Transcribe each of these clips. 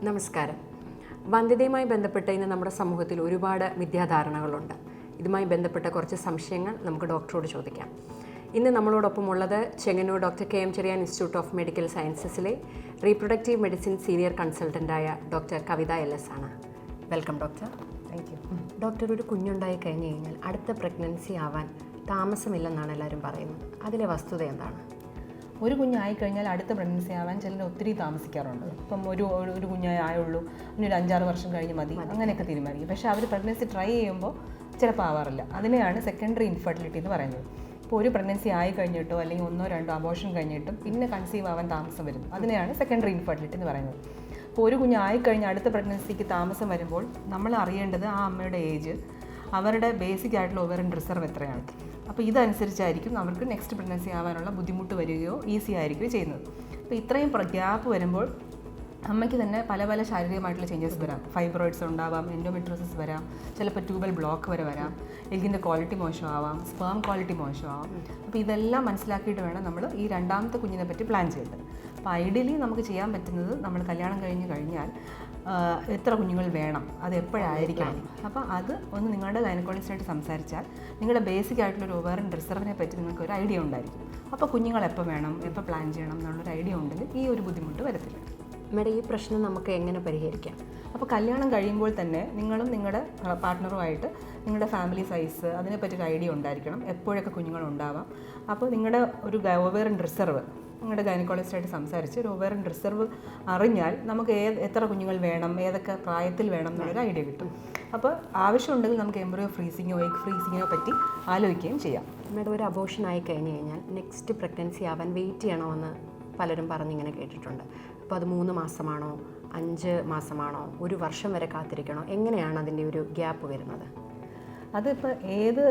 നമസ്കാരം. വന്ധ്യതയുമായി ബന്ധപ്പെട്ട് ഇന്ന് നമ്മുടെ സമൂഹത്തിൽ ഒരുപാട് മിഥ്യാധാരണകളുണ്ട്. ഇതുമായി ബന്ധപ്പെട്ട കുറച്ച് സംശയങ്ങൾ നമുക്ക് ഡോക്ടറോട് ചോദിക്കാം. ഇന്ന് നമ്മളോടൊപ്പം ഉള്ളത് Chengannur doctor K M Cherian institute of medical സയൻസസിലെ റീപ്രൊഡക്റ്റീവ് മെഡിസിൻ സീനിയർ കൺസൾട്ടൻ്റായ ഡോക്ടർ കവിത LS ആണ്. Welcome doctor. Thank you. Doctor, ഒരു കുഞ്ഞുണ്ടായി കഴിഞ്ഞ് കഴിഞ്ഞാൽ അടുത്ത പ്രഗ്നൻസി ആവാൻ താമസമില്ലെന്നാണ് എല്ലാവരും പറയുന്നത്. അതിലെ വസ്തുത എന്താണ്? ഒരു കുഞ്ഞായി കഴിഞ്ഞാൽ അടുത്ത പ്രഗ്നൻസി ആവാൻ ചിലർ ഒത്തിരി താമസിക്കാറുണ്ട്. ഇപ്പം ഒരു കുഞ്ഞായി ആയുള്ളൂ, ഇനി ഒരു 5-6 വർഷം കഴിഞ്ഞ് മതി, അങ്ങനെയൊക്കെ തീരുമാനിക്കും. പക്ഷേ അവർ പ്രഗ്നൻസി ട്രൈ ചെയ്യുമ്പോൾ ചിലപ്പോൾ ആവാറില്ല. അതിനെയാണ് സെക്കൻഡറി ഇൻഫെർട്ടിലിറ്റി എന്ന് പറയുന്നത്. ഇപ്പോൾ ഒരു പ്രഗ്നൻസി ആയി കഴിഞ്ഞിട്ടോ അല്ലെങ്കിൽ 1-2 അബോർഷൻ കഴിഞ്ഞിട്ടും പിന്നെ കൺസീവ് ആവാൻ താമസം വരും. അതിനെയാണ് സെക്കൻഡറി ഇൻഫെർട്ടിലിറ്റി എന്ന് പറയുന്നത്. ഇപ്പോൾ ഒരു കുഞ്ഞായി കഴിഞ്ഞ് അടുത്ത പ്രഗ്നൻസിക്ക് താമസം വരുമ്പോൾ നമ്മൾ അറിയേണ്ടത് ആ അമ്മയുടെ ഏജ്, അവരുടെ ബേസിക് ആയിട്ടുള്ള ഓവറിൻ റിസർവ് എത്രയാണ്. അപ്പോൾ ഇതനുസരിച്ചായിരിക്കും അവർക്ക് നെക്സ്റ്റ് പ്രഗ്നൻസി ആവാനുള്ള ബുദ്ധിമുട്ട് വരികയോ ഈസി ആയിരിക്കുകയോ ചെയ്യുന്നത്. അപ്പോൾ ഇത്രയും ഗ്യാപ്പ് വരുമ്പോൾ അമ്മയ്ക്ക് തന്നെ പല പല ശാരീരികമായിട്ടുള്ള ചേഞ്ചസ് വരാം. ഫൈബ്രോയിഡ്സ് ഉണ്ടാവാം, എൻഡോമെട്രോസിസ് വരാം, ചിലപ്പോൾ ട്യൂബൽ ബ്ലോക്ക് വരെ വരാം, എഗ്ഗിൻ്റെ ക്വാളിറ്റി മോശമാവാം, സ്പേം ക്വാളിറ്റി മോശമാവാം. അപ്പോൾ ഇതെല്ലാം മനസ്സിലാക്കിയിട്ട് വേണം നമ്മൾ ഈ രണ്ടാമത്തെ കുഞ്ഞിനെ പറ്റി പ്ലാൻ ചെയ്യേണ്ടത്. അപ്പോൾ ഐഡിയലി നമുക്ക് ചെയ്യാൻ പറ്റുന്നത്, നമ്മൾ കല്യാണം കഴിഞ്ഞാൽ എത്ര കുഞ്ഞുങ്ങൾ വേണം, അത് എപ്പോഴായിരിക്കണം. അപ്പോൾ അത് ഒന്ന് നിങ്ങളുടെ ഗൈനക്കോളജിസ്റ്റായിട്ട് സംസാരിച്ചാൽ നിങ്ങളുടെ ബേസിക് ആയിട്ടുള്ളൊരു ഓവറിൻ റിസർവിനെ പറ്റി നിങ്ങൾക്ക് ഒരു ഐഡിയ ഉണ്ടായിരിക്കും. അപ്പോൾ കുഞ്ഞുങ്ങൾ എപ്പോൾ വേണം, എപ്പോൾ പ്ലാൻ ചെയ്യണം എന്നുള്ളൊരു ഐഡിയ ഉണ്ടെങ്കിൽ ഈ ഒരു ബുദ്ധിമുട്ട് വരത്തില്ല. മേഡം, ഈ പ്രശ്നം നമുക്ക് എങ്ങനെ പരിഹരിക്കാം? അപ്പോൾ കല്യാണം കഴിയുമ്പോൾ തന്നെ നിങ്ങളും നിങ്ങളുടെ പാർട്ട്ണറുമായിട്ട് നിങ്ങളുടെ ഫാമിലി സൈസ് അതിനെപ്പറ്റി ഒരു ഐഡിയ ഉണ്ടായിരിക്കണം. എപ്പോഴൊക്കെ കുഞ്ഞുങ്ങൾ ഉണ്ടാവാം. അപ്പോൾ നിങ്ങളുടെ ഒരു ഓവറിൻ റിസർവ് നിങ്ങളുടെ ഗൈനക്കോളജിസ്റ്റായിട്ട് സംസാരിച്ച് ഒരു ഓവറിൻ റിസർവ് അറിഞ്ഞാൽ നമുക്ക് എത്ര കുഞ്ഞുങ്ങൾ വേണം, ഏതൊക്കെ പ്രായത്തിൽ വേണം എന്നുള്ളൊരു ഐഡിയ കിട്ടും. അപ്പോൾ ആവശ്യമുണ്ടെങ്കിൽ നമുക്ക് എംബ്രിയോ ഫ്രീസിങ്ങോ എഗ് ഫ്രീസിങ്ങിനോ പറ്റി ആലോചിക്കുകയും ചെയ്യാം. മേഡം, ഒരു അബോർഷൻ ആയി കഴിഞ്ഞ് കഴിഞ്ഞാൽ നെക്സ്റ്റ് പ്രഗ്നൻസി ആവാൻ വെയിറ്റ് ചെയ്യണമെന്ന് പലരും പറഞ്ഞിങ്ങനെ കേട്ടിട്ടുണ്ട്. അപ്പോൾ അത് 3 മാസമാണോ, 5 മാസമാണോ, 1 വർഷം വരെ കാത്തിരിക്കണോ? എങ്ങനെയാണ് അതിൻ്റെ ഒരു ഗ്യാപ്പ് വരുന്നത്? അതിപ്പോൾ ഏത്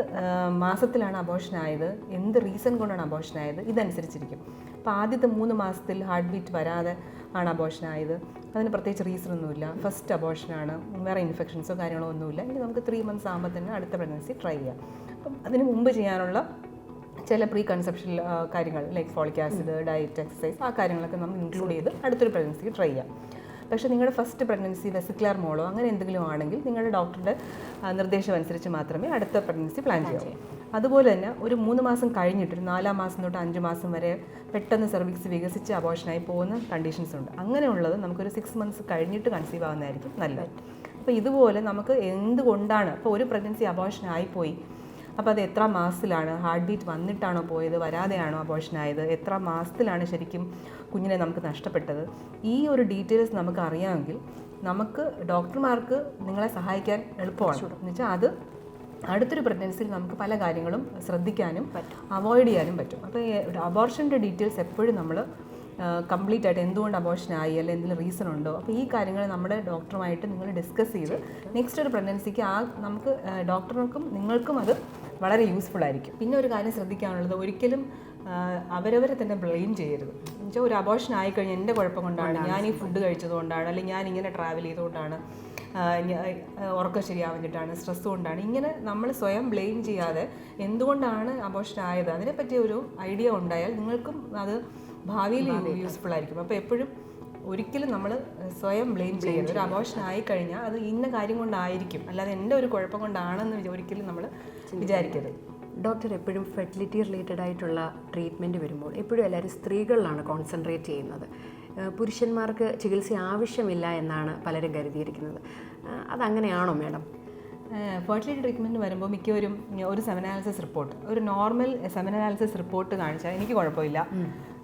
മാസത്തിലാണ് അബോർഷൻ ആയത്, എന്ത് റീസൺ കൊണ്ടാണ് അബോർഷൻ ആയത്, ഇതനുസരിച്ചിരിക്കും. അപ്പോൾ ആദ്യത്തെ 3 മാസത്തിൽ ഹാർട്ട് ബീറ്റ് വരാതെ ആണ് അബോർഷൻ ആയത്, അതിന് പ്രത്യേകിച്ച് റീസണൊന്നുമില്ല, ഫസ്റ്റ് അബോർഷനാണ്, വേറെ ഇൻഫെക്ഷൻസോ കാര്യങ്ങളോ ഒന്നുമില്ല, ഇനി നമുക്ക് 3 മന്ത്സ് ആകുമ്പോൾ തന്നെ അടുത്ത പ്രഗ്നൻസി ട്രൈ ചെയ്യാം. അപ്പം അതിന് മുമ്പ് ചെയ്യാനുള്ള ചില പ്രീ കൺസെപ്ഷൻ കാര്യങ്ങൾ like folic acid, diet, exercise, ആ കാര്യങ്ങളൊക്കെ നമ്മൾ ഇൻക്ലൂഡ് ചെയ്ത് അടുത്തൊരു പ്രഗ്നൻസിക്ക് ട്രൈ ചെയ്യാം. പക്ഷേ നിങ്ങളുടെ ഫസ്റ്റ് പ്രഗ്നൻസി വെസിക്കുലർ മോളോ അങ്ങനെ എന്തെങ്കിലും ആണെങ്കിൽ നിങ്ങളുടെ ഡോക്ടറുടെ നിർദ്ദേശം അനുസരിച്ച് മാത്രമേ അടുത്ത പ്രഗ്നൻസി പ്ലാൻ ചെയ്യാവൂ. അതുപോലെ തന്നെ ഒരു 3 മാസം കഴിഞ്ഞിട്ട് ഒരു 4-ാം മാസം തൊട്ട് 5 മാസം വരെ പെട്ടെന്ന് സെർവിക്സ് വികസിച്ച് അബോർഷനായി പോകുന്ന കണ്ടീഷൻസ് ഉണ്ട്. അങ്ങനെയുള്ളത് നമുക്കൊരു 6 മന്ത്സ് കഴിഞ്ഞിട്ട് കൺസീവ് ആവുന്നതായിരിക്കും നല്ലത്. അപ്പോൾ ഇതുപോലെ നമുക്ക് എന്തുകൊണ്ടാണ് ഇപ്പോൾ ഒരു പ്രഗ്നൻസി അബോർഷൻ ആയിപ്പോയി, അപ്പോൾ അത് എത്ര മാസത്തിലാണ്, ഹാർട്ട് ബീറ്റ് വന്നിട്ടാണോ പോയത്, വരാതെയാണോ അബോർഷനായത്, എത്ര മാസത്തിലാണ് ശരിക്കും കുഞ്ഞിനെ നമുക്ക് നഷ്ടപ്പെട്ടത്, ഈ ഒരു ഡീറ്റെയിൽസ് നമുക്ക് അറിയാമെങ്കിൽ നമുക്ക് ഡോക്ടർമാർക്ക് നിങ്ങളെ സഹായിക്കാൻ എളുപ്പമാണ്. എന്ന് വെച്ചാൽ അത് അടുത്തൊരു പ്രഗ്നൻസിയിൽ നമുക്ക് പല കാര്യങ്ങളും ശ്രദ്ധിക്കാനും അവോയ്ഡ് ചെയ്യാനും പറ്റും. അപ്പോൾ അബോർഷൻ്റെ ഡീറ്റെയിൽസ് എപ്പോഴും നമ്മൾ കംപ്ലീറ്റ് ആയിട്ട് എന്തുകൊണ്ട് അബോർഷനായി അല്ലെങ്കിൽ എന്തെങ്കിലും റീസൺ ഉണ്ടോ, അപ്പോൾ ഈ കാര്യങ്ങൾ നമ്മുടെ ഡോക്ടറുമായിട്ട് നിങ്ങൾ ഡിസ്കസ് ചെയ്ത് നെക്സ്റ്റ് ഒരു പ്രഗ്നൻസിക്ക് നമുക്ക് ഡോക്ടർക്കും നിങ്ങൾക്കും അത് വളരെ യൂസ്ഫുൾ ആയിരിക്കും. പിന്നെ ഒരു കാര്യം ശ്രദ്ധിക്കാനുള്ളത്, ഒരിക്കലും അവരവരെ തന്നെ ബ്ലെയിം ചെയ്യരുത്. എന്നുവെച്ചാൽ ഒരു അബോർഷൻ ആയിക്കഴിഞ്ഞാൽ എൻ്റെ കുഴപ്പം കൊണ്ടാണ്, ഞാൻ ഈ ഫുഡ് കഴിച്ചതുകൊണ്ടാണ്, അല്ലെങ്കിൽ ഞാൻ ഇങ്ങനെ ട്രാവൽ ചെയ്തുകൊണ്ടാണ്, ഉറക്കം ശരിയാവുന്നിട്ടാണ്, സ്ട്രെസ് കൊണ്ടാണ്, ഇങ്ങനെ നമ്മൾ സ്വയം ബ്ലെയിം ചെയ്യാതെ എന്തുകൊണ്ടാണ് അബോർഷൻ ആയത് അതിനെപ്പറ്റി ഒരു ഐഡിയ ഉണ്ടായാൽ നിങ്ങൾക്കും അത് ഭാവിയിൽ യൂസ്ഫുൾ ആയിരിക്കും. അപ്പോൾ എപ്പോഴും ഒരിക്കലും നമ്മൾ സ്വയം ബ്ലെയിം ചെയ്യരുത്. ഒരു അബോർഷൻ ആയിക്കഴിഞ്ഞാൽ അത് ഇന്ന കാര്യം കൊണ്ടായിരിക്കും, അല്ലാതെ എൻ്റെ ഒരു കുഴപ്പം കൊണ്ടാണെന്ന് ഒരിക്കലും നമ്മൾ വിചാരിക്കരുത്. ഡോക്ടർ, എപ്പോഴും ഫെർട്ടിലിറ്റി റിലേറ്റഡ് ആയിട്ടുള്ള ട്രീറ്റ്മെൻറ്റ് വരുമ്പോൾ എപ്പോഴും എല്ലാവരും സ്ത്രീകളിലാണ് കോൺസെൻട്രേറ്റ് ചെയ്യുന്നത്. പുരുഷന്മാർക്ക് ചികിത്സ ആവശ്യമില്ല എന്നാണ് പലരും കരുതിയിരിക്കുന്നത്. അതങ്ങനെയാണോ മേഡം? ഫെർട്ടിലിറ്റി ട്രീറ്റ്മെൻറ്റ് വരുമ്പോൾ മിക്കവരും ഒരു സെമനാലിസിസ് റിപ്പോർട്ട്, ഒരു നോർമൽ സെമനാലിസിസ് റിപ്പോർട്ട് കാണിച്ചാൽ എനിക്ക് കുഴപ്പമില്ല,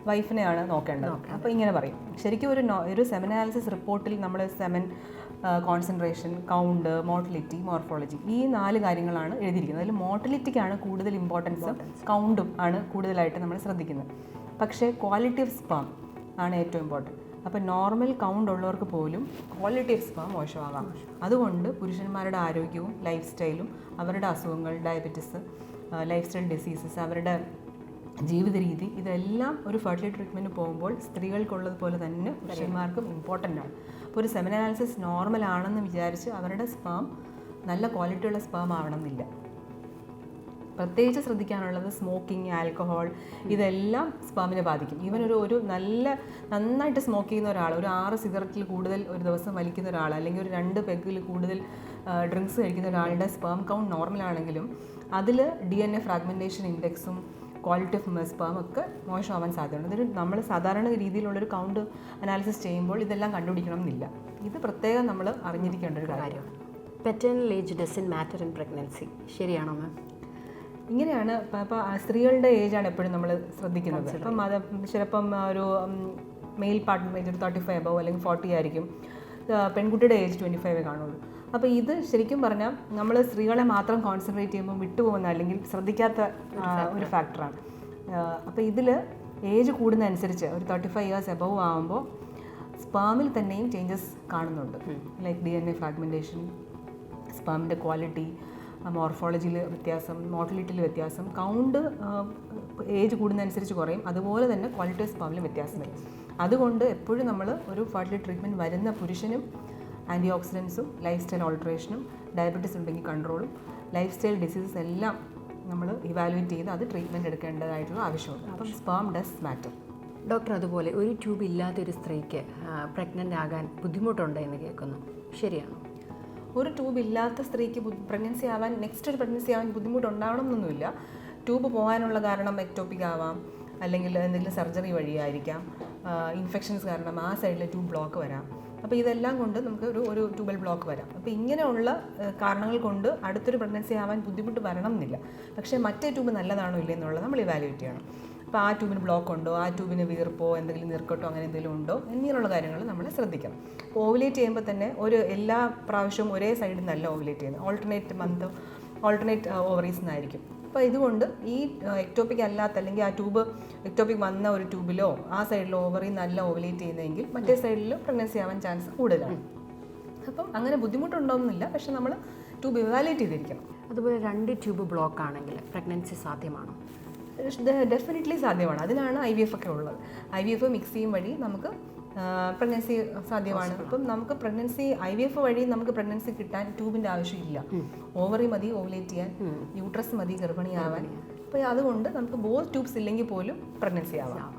വൈഫിനെയാണ് നോക്കേണ്ടത്, അപ്പോൾ ഇങ്ങനെ പറയും. ശരിക്കും ഒരു സെമനാലിസിസ് റിപ്പോർട്ടിൽ നമ്മൾ semen concentration, count, motility, morphology, ഈ 4 കാര്യങ്ങളാണ് എഴുതിയിരിക്കുന്നത്. അതിൽ മോട്ടിലിറ്റിക്കാണ് കൂടുതൽ ഇമ്പോർട്ടൻസും കൗണ്ടും ആണ് കൂടുതലായിട്ട് നമ്മൾ ശ്രദ്ധിക്കുന്നത്. പക്ഷേ ക്വാളിറ്റി ഓഫ് സ്പേം ആണ് ഏറ്റവും ഇമ്പോർട്ടൻറ്റ്. അപ്പോൾ നോർമൽ കൗണ്ട് ഉള്ളവർക്ക് പോലും ക്വാളിറ്റി ഓഫ് സ്പേം മോശമാകാം. അതുകൊണ്ട് പുരുഷന്മാരുടെ ആരോഗ്യവും ലൈഫ് സ്റ്റൈലും, അവരുടെ അസുഖങ്ങൾ, ഡയബറ്റിസ്, ലൈഫ് സ്റ്റൈൽ ഡിസീസസ്, അവരുടെ ജീവിത രീതി, ഇതെല്ലാം ഒരു ഫെർട്ടിലിറ്റി ട്രീറ്റ്മെൻറ്റ് പോകുമ്പോൾ സ്ത്രീകൾക്കുള്ളതുപോലെ തന്നെ പുരുഷന്മാർക്കും ഇമ്പോർട്ടൻ്റ് ആണ്. അപ്പോൾ ഒരു സെമൻ അനാലിസിസ് നോർമൽ ആണെന്ന് വിചാരിച്ച് അവരുടെ സ്പേം നല്ല ക്വാളിറ്റിയുള്ള സ്പേം ആവണമെന്നില്ല. പ്രത്യേകിച്ച് ശ്രദ്ധിക്കാനുള്ളത് സ്മോക്കിംഗ്, ആൽക്കഹോൾ, ഇതെല്ലാം സ്പേമിനെ ബാധിക്കും. ഈവൻ ഒരു നന്നായിട്ട് സ്മോക്ക് ചെയ്യുന്ന ഒരാൾ, ഒരു 6 സിഗരറ്റിൽ കൂടുതൽ ഒരു ദിവസം വലിക്കുന്ന ഒരാൾ, അല്ലെങ്കിൽ ഒരു 2 പെഗിൽ കൂടുതൽ ഡ്രിങ്ക്സ് കഴിക്കുന്ന ഒരാളുടെ സ്പേം കൗണ്ട് നോർമലാണെങ്കിലും അതിൽ DNA ഫ്രാഗ്മെൻറ്റേഷൻ ഇൻഡെക്സും ക്വാളിറ്റി ഓഫ് സ്പേം ഒക്കെ മോശമാവാൻ സാധ്യതയുണ്ട്. ഇതൊരു നമ്മൾ സാധാരണ രീതിയിലുള്ളൊരു കൗണ്ട് അനാലിസിസ് ചെയ്യുമ്പോൾ ഇതെല്ലാം കണ്ടുപിടിക്കണം എന്നില്ല. ഇത് പ്രത്യേകം നമ്മൾ അറിഞ്ഞിരിക്കേണ്ട ഒരു കാര്യമാണ്. Paternal age doesn't matter in pregnancy, ശരിയാണോ മാം? ഇങ്ങനെയാണ് ഇപ്പോൾ സ്ത്രീകളുടെ ഏജാണ് എപ്പോഴും നമ്മൾ ശ്രദ്ധിക്കുന്നത്. അപ്പം അത് ചിലപ്പം ഒരു മെയിൽ പാർട്ട്ണർ ഏജ് ഒരു 35 അബവ് അല്ലെങ്കിൽ 40 ആയിരിക്കും. പെൺകുട്ടിയുടെ ഏജ് 25 കാണുള്ളൂ. അപ്പോൾ ഇത് ശരിക്കും പറഞ്ഞാൽ നമ്മൾ സ്ത്രീകളെ മാത്രം കോൺസെൻട്രേറ്റ് ചെയ്യുമ്പോൾ വിട്ടുപോകുന്ന അല്ലെങ്കിൽ ശ്രദ്ധിക്കാത്ത ഒരു ഫാക്ടറാണ്. അപ്പോൾ ഇതിൽ ഏജ് കൂടുന്നതനുസരിച്ച് ഒരു 35 ഇയേഴ്സ് എബവ് ആകുമ്പോൾ സ്പേമിൽ തന്നെയും ചേഞ്ചസ് കാണുന്നുണ്ട്. ലൈക്ക് DNA ഫ്രാഗ്മെൻറ്റേഷൻ, സ്പേമിൻ്റെ ക്വാളിറ്റി, മോർഫോളജിയിൽ വ്യത്യാസം, മോട്ടിലിറ്റിയിൽ വ്യത്യാസം, കൗണ്ട് ഏജ് കൂടുന്നതനുസരിച്ച് കുറയും. അതുപോലെ തന്നെ ക്വാളിറ്റി ഓഫ് സ്പേമിലും വ്യത്യാസം വരും. അതുകൊണ്ട് എപ്പോഴും നമ്മൾ ഒരു ഫെർട്ടിലിറ്റി ട്രീറ്റ്മെൻറ്റ് വരുന്ന പുരുഷനും ആൻറ്റി ഓക്സിഡൻസും ലൈഫ് സ്റ്റൈൽ ഓൾട്ടറേഷനും ഡയബറ്റീസ് ഉണ്ടെങ്കിൽ കൺട്രോളും ലൈഫ് സ്റ്റൈൽ ഡിസീസസ് എല്ലാം നമ്മൾ ഇവാലുവേറ്റ് ചെയ്ത് അത് ട്രീറ്റ്മെൻറ്റ് എടുക്കേണ്ടതായിട്ടുള്ള ആവശ്യമുണ്ട്. അപ്പം സ്പേം ഡസ് മാറ്റർ. ഡോക്ടർ, അതുപോലെ ഒരു ട്യൂബ് ഇല്ലാത്തൊരു സ്ത്രീക്ക് പ്രഗ്നൻ്റ് ആകാൻ ബുദ്ധിമുട്ടുണ്ട് എന്ന് കേൾക്കുന്നു, ശരിയാണോ? ഒരു ട്യൂബ് ഇല്ലാത്ത സ്ത്രീക്ക് പ്രഗ്നൻസി ആവാൻ നെക്സ്റ്റ് ഒരു പ്രഗ്നൻസി ആവാൻ ബുദ്ധിമുട്ടുണ്ടാവണം എന്നൊന്നുമില്ല. ട്യൂബ് പോകാനുള്ള കാരണം എക്ടോപിക് ആവാം, അല്ലെങ്കിൽ എന്തെങ്കിലും സർജറി വഴിയായിരിക്കാം, ഇൻഫെക്ഷൻസ് കാരണം ആ സൈഡിൽ ട്യൂബ് ബ്ലോക്ക് വരാം. അപ്പോൾ ഇതെല്ലാം കൊണ്ട് നമുക്ക് ഒരു ട്യൂബൽ ബ്ലോക്ക് വരാം. അപ്പോൾ ഇങ്ങനെയുള്ള കാരണങ്ങൾ കൊണ്ട് അടുത്തൊരു പ്രഗ്നൻസി ആവാൻ ബുദ്ധിമുട്ട് വരണം എന്നില്ല. പക്ഷേ മറ്റേ ട്യൂബ് നല്ലതാണോ ഇല്ലേ എന്നുള്ളത് നമ്മൾ ഇവാലുവേറ്റ് ചെയ്യണം. അപ്പോൾ ആ ട്യൂബിന് ബ്ലോക്ക് ഉണ്ടോ, ആ ട്യൂബിന് വീർപ്പോ എന്തെങ്കിലും നീർക്കെട്ടോ അങ്ങനെ എന്തെങ്കിലും ഉണ്ടോ എന്നിങ്ങനെയുള്ള കാര്യങ്ങൾ നമ്മൾ ശ്രദ്ധിക്കണം. അപ്പോൾ ഓവുലേറ്റ് ചെയ്യുമ്പോൾ തന്നെ എല്ലാ പ്രാവശ്യവും ഒരേ സൈഡിൽ നിന്നല്ല ഓവുലേറ്റ് ചെയ്യുന്നത്. ഓൾട്ടർനേറ്റ് ഓവറീസ് നിന്നായിരിക്കും. അപ്പോൾ ഇതുകൊണ്ട് ഈ എക്ടോപിക് അല്ലാത്ത അല്ലെങ്കിൽ ആ ട്യൂബ് എക്ടോപിക് വന്ന ഒരു ട്യൂബിലോ ആ സൈഡിലോ ഓവറി നല്ല ഓവുലേറ്റ് ചെയ്യുന്നതെങ്കിൽ മറ്റേ സൈഡിൽ പ്രഗ്നൻസി ആവാൻ ചാൻസ് കൂടുതലാണ്. അപ്പം അങ്ങനെ ബുദ്ധിമുട്ടുണ്ടോയെന്നില്ല, പക്ഷെ നമ്മൾ ട്യൂബ് ഇവാലുവേറ്റ് ചെയ്തിരിക്കണം. അതുപോലെ 2 ട്യൂബ് ബ്ലോക്ക് ആണെങ്കിൽ പ്രഗ്നൻസി സാധ്യമാണോ? ഡെഫിനറ്റ്ലി സാധ്യമാണ്. അതിനാണ് IVF ഒക്കെ ഉള്ളത്. IVF മിക്സ് ചെയ്യും വഴി നമുക്ക് പ്രഗ്നൻസി സാധ്യമാണ്. അപ്പം നമുക്ക് IVF വഴി നമുക്ക് പ്രഗ്നൻസി കിട്ടാൻ ട്യൂബിൻ്റെ ആവശ്യമില്ല. ഓവറി മതി ഓവുലേറ്റ് ചെയ്യാൻ, യൂട്രസ് മതി ഗർഭിണിയാവാൻ. അപ്പോൾ അതുകൊണ്ട് നമുക്ക് ബോത്ത് ട്യൂബ്സ് ഇല്ലെങ്കിൽ പോലും പ്രഗ്നൻസി ആവാം.